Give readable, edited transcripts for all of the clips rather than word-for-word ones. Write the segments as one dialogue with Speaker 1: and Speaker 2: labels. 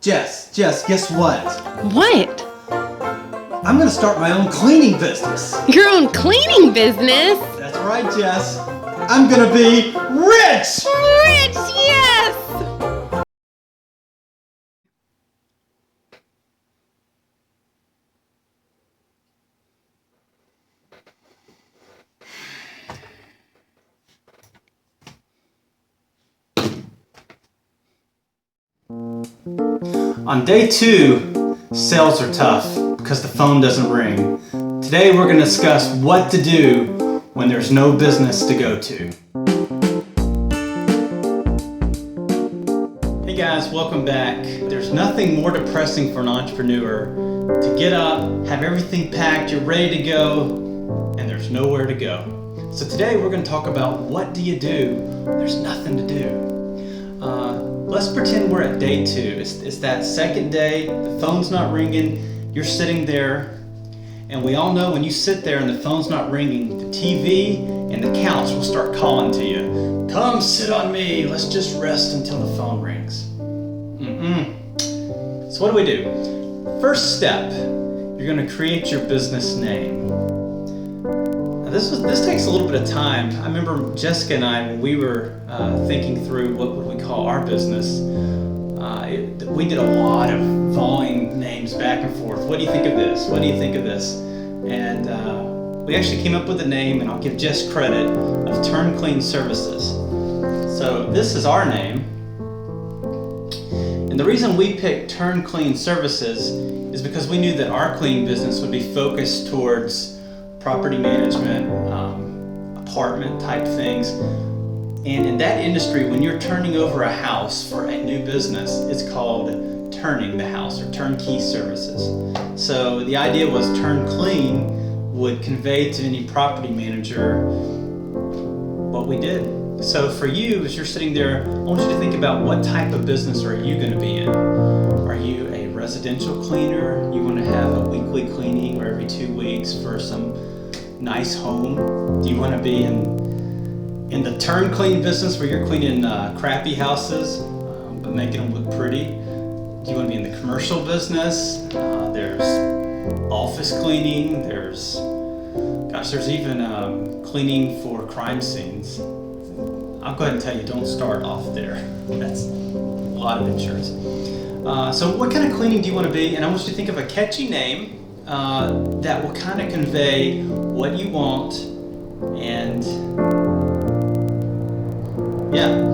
Speaker 1: Jess, guess what?
Speaker 2: What?
Speaker 1: I'm gonna start my own cleaning business.
Speaker 2: Your own cleaning business?
Speaker 1: That's right, Jess. I'm gonna be rich!
Speaker 2: Rich, yes!
Speaker 1: On day 2, sales are tough because the phone doesn't ring. Today we're gonna discuss what to do when there's no business to go to. Hey guys, welcome back. There's nothing more depressing for an entrepreneur to get up, have everything packed, you're ready to go, and there's nowhere to go. So today we're going to talk about what do you do when there's nothing to do. Let's pretend we're at day 2. It's that second day, the phone's not ringing, you're sitting there, and we all know when you sit there and the phone's not ringing, the TV and the couch will start calling to you. Come sit on me, let's just rest until the phone rings. So what do? First step, you're going to create your business name. Now this takes a little bit of time. I remember Jessica and I, when we were thinking through what would we call our business, we did a lot of volleying names back and forth. What do you think of this? What do you think of this? And we actually came up with a name, and I'll give Jess credit, of Turn Clean Services. So this is our name. And the reason we picked Turn Clean Services is because we knew that our cleaning business would be focused towards property management, apartment type things. And in that industry, when you're turning over a house for a new business, it's called turning the house or turnkey services. So the idea was Turn Clean would convey to any property manager what we did. So for you, as you're sitting there, I want you to think about what type of business are you going to be in? Are you a residential cleaner? You want to have a weekly cleaning or every 2 weeks for some nice home? Do you want to be in the turn clean business where you're cleaning crappy houses but making them look pretty? Do you want to be in the commercial business? There's office cleaning. There's even cleaning for crime scenes. I'll go ahead and tell you, don't start off there. That's a lot of insurance. So what kind of cleaning do you want to be? And I want you to think of a catchy name that will kind of convey what you want. And yeah.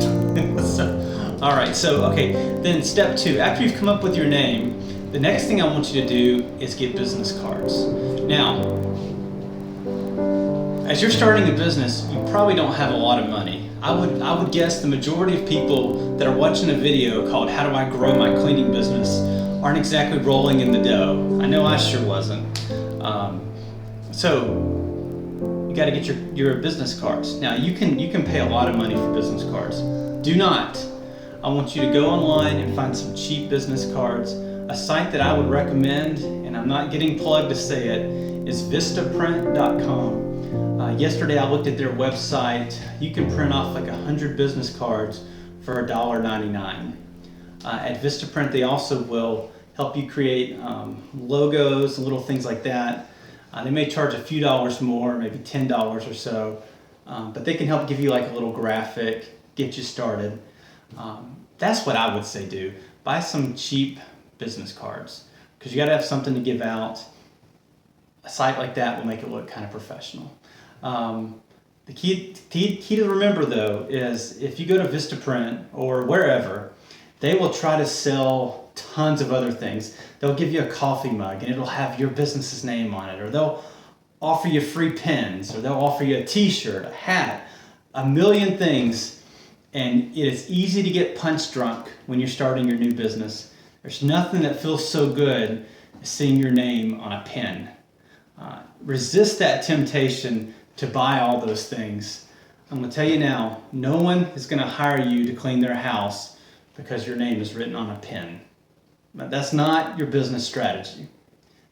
Speaker 1: Okay, then step 2. After you've come up with your name, the next thing I want you to do is get business cards. Now, as you're starting a business, you probably don't have a lot of money. I would guess the majority of people that are watching a video called How Do I Grow My Cleaning Business aren't exactly rolling in the dough. I know I sure wasn't. So you got to get your business cards. Now you can pay a lot of money for business cards. Do not. I want you to go online and find some cheap business cards. A site that I would recommend, and I'm not getting plugged to say it, is vistaprint.com. Yesterday I looked at their website. You can print off like 100 business cards for $1.99. At Vistaprint, they also will help you create logos and little things like that. They may charge a few dollars more, maybe $10 or so, but they can help give you like a little graphic, get you started. That's what I would say do. Buy some cheap business cards, because you got to have something to give out. A site like that will make it look kind of professional. The key to remember though is if you go to Vistaprint or wherever, they will try to sell tons of other things. They'll give you a coffee mug and it'll have your business's name on it, or they'll offer you free pens, or they'll offer you a t-shirt, a hat, a million things. And it is easy to get punch drunk when you're starting your new business. There's nothing that feels so good as seeing your name on a pen. Resist that temptation to buy all those things. I'm going to tell you now, no one is going to hire you to clean their house because your name is written on a pen. But that's not your business strategy.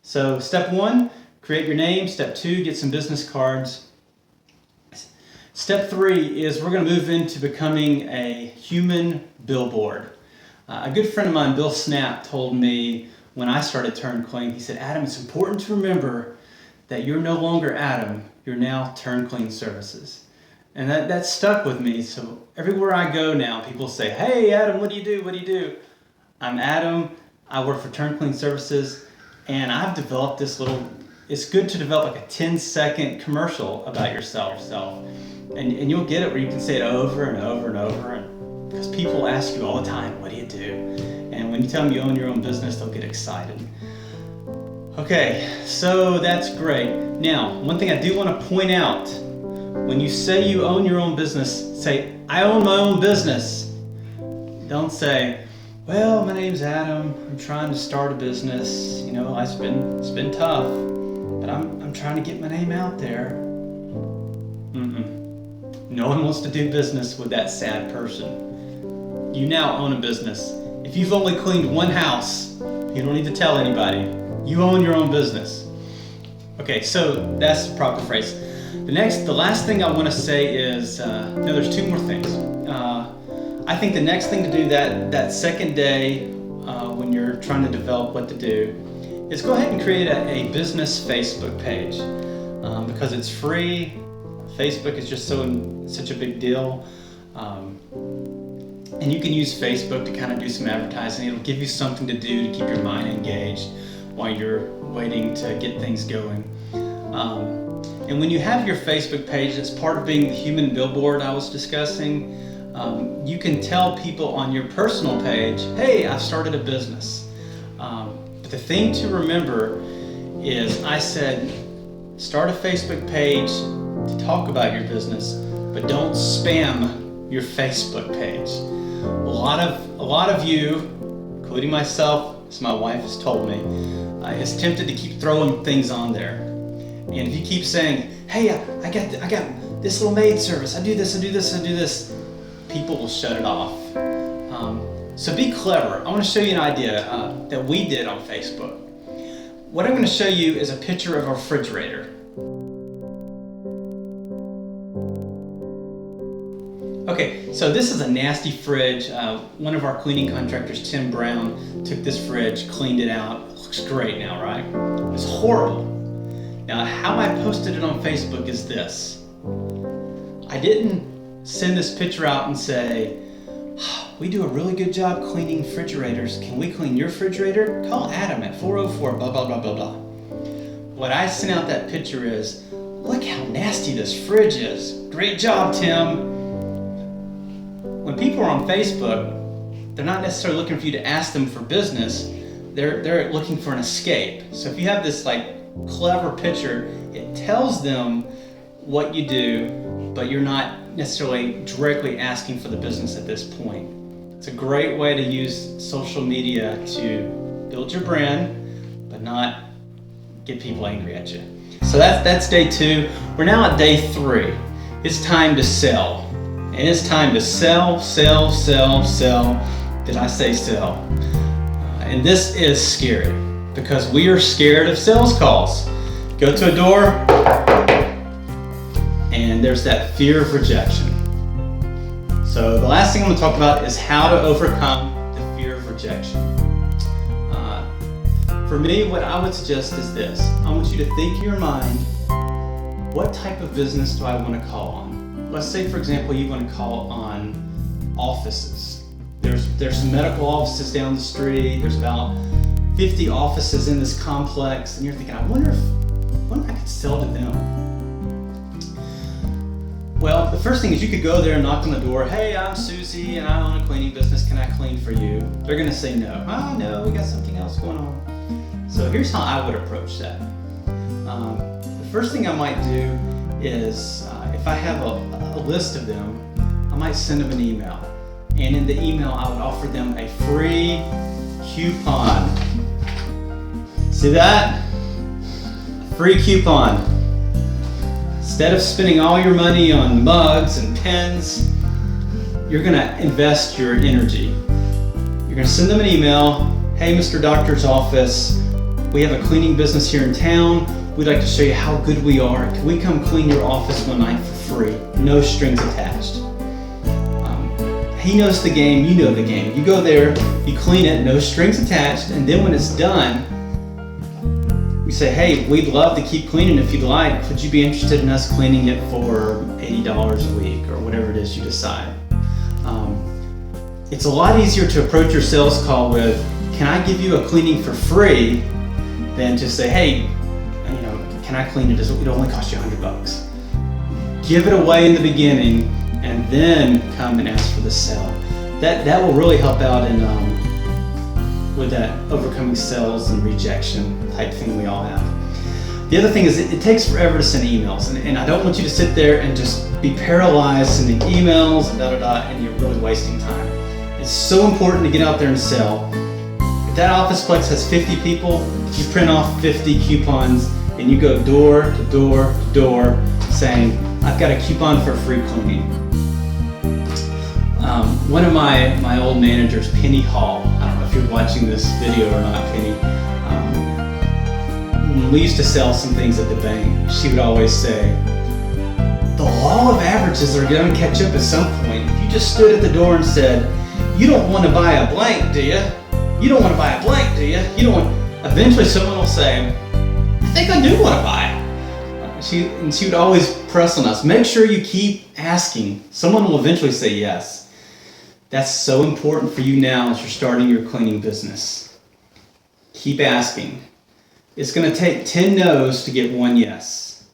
Speaker 1: So step 1, create your name. Step 2, get some business cards. Step 3 is we're going to move into becoming a human billboard. A good friend of mine, Bill Snap, told me when I started Turn Clean, he said, Adam, it's important to remember that you're no longer Adam, you're now Turn Clean Services. And that stuck with me. So everywhere I go now, people say, hey, Adam, what do you do? What do you do? I'm Adam. I work for Turn Clean Services. And I've developed this it's good to develop like a 10-second commercial about yourself. And you'll get it where you can say it over and over and over. Because people ask you all the time, what do you do? And when you tell them you own your own business, they'll get excited. Okay, so that's great. Now, one thing I do want to point out, when you say you own your own business, say, I own my own business. Don't say, well, my name's Adam, I'm trying to start a business. You know, it's been tough, but I'm trying to get my name out there. No one wants to do business with that sad person. You now own a business. If you've only cleaned one house, you don't need to tell anybody. You own your own business. Okay, so that's the proper phrase. The last thing I want to say is, there's two more things. I think the next thing to do that second day when you're trying to develop what to do is go ahead and create a business Facebook page because it's free. Facebook is just such a big deal. And you can use Facebook to kind of do some advertising. It'll give you something to do to keep your mind engaged while you're waiting to get things going. And when you have your Facebook page, it's part of being the human billboard I was discussing. You can tell people on your personal page, hey, I've started a business. But the thing to remember is I said, start a Facebook page to talk about your business, but don't spam your Facebook page. A lot of you, including myself, as my wife has told me, is tempted to keep throwing things on there. And if you keep saying, hey, I got this little maid service, I do this, people will shut it off. So be clever. I want to show you an idea that we did on Facebook. What I'm going to show you is a picture of a refrigerator. Okay, so this is a nasty fridge. One of our cleaning contractors, Tim Brown, took this fridge, cleaned it out. It looks great now, right? It's horrible. Now, how I posted it on Facebook is this. I didn't send this picture out and say, we do a really good job cleaning refrigerators. Can we clean your refrigerator? Call Adam at 404 blah, blah, blah, blah, blah. What I sent out that picture is, look how nasty this fridge is. Great job, Tim. When people are on Facebook, they're not necessarily looking for you to ask them for business. They're looking for an escape. So if you have this clever picture, it tells them what you do, but you're not necessarily directly asking for the business at this point. It's a great way to use social media to build your brand, but not get people angry at you. So that's day 2. We're now at day 3. It's time to sell. And it's time to sell. Did I say sell? And this is scary because we are scared of sales calls. Go to a door and there's that fear of rejection. So the last thing I'm going to talk about is how to overcome the fear of rejection. For me, what I would suggest is this. I want you to think in your mind, what type of business do I want to call on? Let's say, for example, you want to call on offices. There's some medical offices down the street. There's about 50 offices in this complex, and you're thinking, I wonder if I could sell to them. Well, the first thing is you could go there and knock on the door. Hey, I'm Susie, and I own a cleaning business. Can I clean for you? They're going to say no. Oh, no, we got something else going on. So here's how I would approach that. The first thing I might do is, if I have a list of them, I might send them an email. And in the email, I would offer them a free coupon. See that? Free coupon. Instead of spending all your money on mugs and pens, you're going to invest your energy. You're going to send them an email. Hey, Mr. Doctor's office, we have a cleaning business here in town. We'd like to show you how good we are. Can we come clean your office one night for free? No strings attached. He knows the game, you know the game. You go there, you clean it, no strings attached, and then when it's done, you say, hey, we'd love to keep cleaning if you'd like. Would you be interested in us cleaning it for $80 a week or whatever it is you decide? It's a lot easier to approach your sales call with, can I give you a cleaning for free, than to say, hey, can I clean it? It only cost you $100. Give it away in the beginning and then come and ask for the sale. That will really help out in with that overcoming sales and rejection type thing we all have. The other thing is it takes forever to send emails, and I don't want you to sit there and just be paralyzed sending emails and and you're really wasting time. It's so important to get out there and sell. If that officeplex has 50 people, you print off 50 coupons and you go door to door to door saying, I've got a coupon for free cleaning. One of my old managers, Penny Hall, I don't know if you're watching this video or not, Penny, when we used to sell some things at the bank, she would always say, the law of averages are going to catch up at some point. If you just stood at the door and said, you don't want to buy a blank, do you? You don't want to buy a blank, do you? You don't want. Eventually someone will say, I think I do want to buy it. She would always press on us, make sure you keep asking. Someone will eventually say yes. That's so important for you now as you're starting your cleaning business. Keep asking. It's going to take 10 no's to get 1 yes.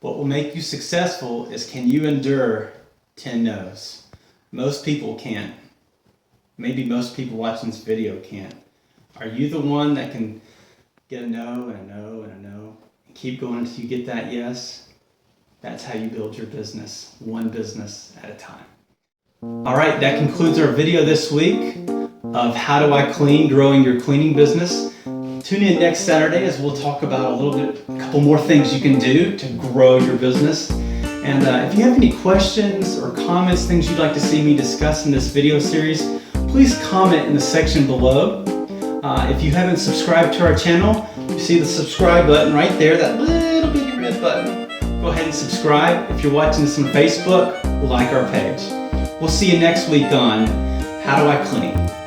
Speaker 1: What will make you successful is, can you endure 10 no's? Most people can't. Maybe most people watching this video can't. Are you the one that can get a no and a no and a no and keep going until you get that yes? That's how you build your business, one business at a time. All right, that concludes our video this week of how do I clean, growing your cleaning business. Tune in next Saturday as we'll talk about a couple more things you can do to grow your business. And if you have any questions or comments, things you'd like to see me discuss in this video series, please comment in the section below. If you haven't subscribed to our channel, you see the subscribe button right there, that little bitty red button. Go ahead and subscribe. If you're watching this on Facebook, like our page. We'll see you next week on How Do I Clean?